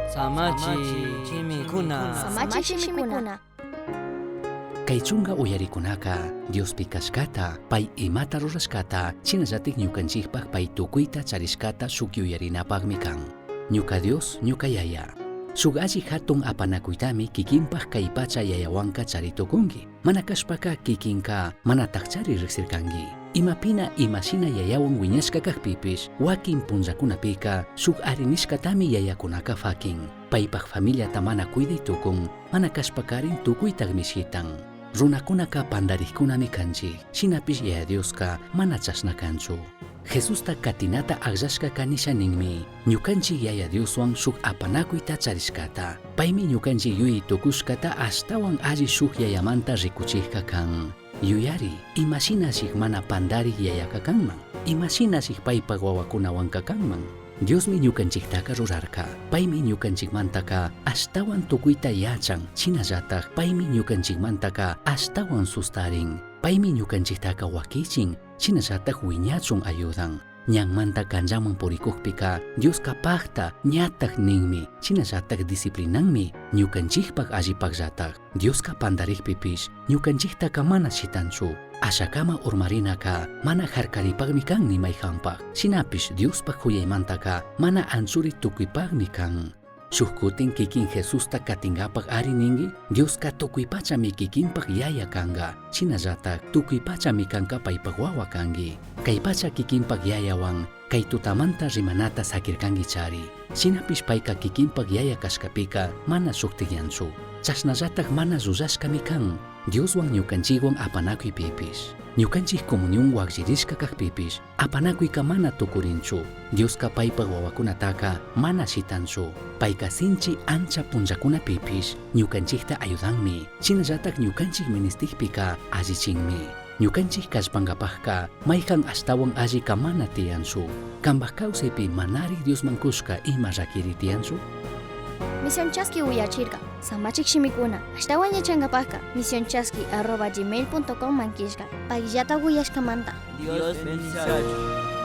Samachi Chimikuna. Kaychunga uyarikunaka Dios pikashkata pay imata rurashkata chinallatik ñukanchikpak pay tukuyta charishkata shuk yuyarinapakmi kan. Ñuka Dios ñuka yaya. Shuk alli hatun apanakuytami kikinpak kay pacha yayawanka charitukunki. Mana kashpaka kikinka mana takchari riqsirkanki. Imapina imashina yayawan wiñashka kakpipish wakin punllakunapika shuk arinishkatami yayakunaka fakin. Paypak familiata mana cuidaytukun mana kashpakarin tukuytak mishitan. Runakunaka pandarikkunami kanchik, shinapish yaya Dioska mana chashna kanchu. Jesusta katinata aqllashkaka nishaninmi, ñukanchik yaya Dioswan shuk apanakuyta charishkata. Paymi ñukanchik yuyi tukushkata ashtawan alli shuk yayamanta rikuchikka kan. Yuyari, imashinashik mana pandarik yayaka kanman, imashinashik paypak wawakunawanka kanman. Diosmi ñukanchiktaka rurarka, paymi ñukanchikmantaka ashtawan tukuyta yachan, chinallatak paymi ñukanchikmantaka ashtawan sustarin, paymi ñukanchiktaka wakichin, chinallatak wiñachun ayudan. Ñanmanta kanllaman purikukpika Dioska pakta ñatak ninmi, chinallatak disciplinanmi ñukanchikpak allipakllatak. Dioska pandarikpipish ñukanchiktaka mana shitanchu. Ashakama urmarinaka mana harkaripakmi kan nimayhanpak. Shinapish Diospak huyaymantaka mana anchuri tukuypakmi kan. Shuk kutin kikin Jesusta katingapak ari ningi, Dioska tukuypachami kikinpak yaya kanga. Chinallatak tukuypachami kanka paypak wawa kangi. Kay pacha kikinpak yayawan kay tutamanta rimanata sakirkangi chari. Shinapish payka kikinpak yaya kashkapika mana shuktiyanchu. Chashnallatak mana rurashkami kan. Dioswan ñukanchikwan apanakuypipish. Ñukanchik comunión waqllirishka kakpipish apanakuyka mana tukurinchu. Dioska paypak wawakunataka mana shitanchu. Payka sinchi ancha punllakunapipish ñukanchikta ayudanmi. Chinallatak ñukanchik ministikpika allichinmi. Ñukanchik kallpankapakka maykan ashtawan allika mana tiyanchu. Kanpak kawsaypi manari Diosman kushka ima rakiri tiyanchu. Misión Chasqui uyachirka, Samachik Shimikuna, ashtawan yachankapaka, misionchasqui@gmail.com mankishka, paillata uyashkamanta. Dios bendice.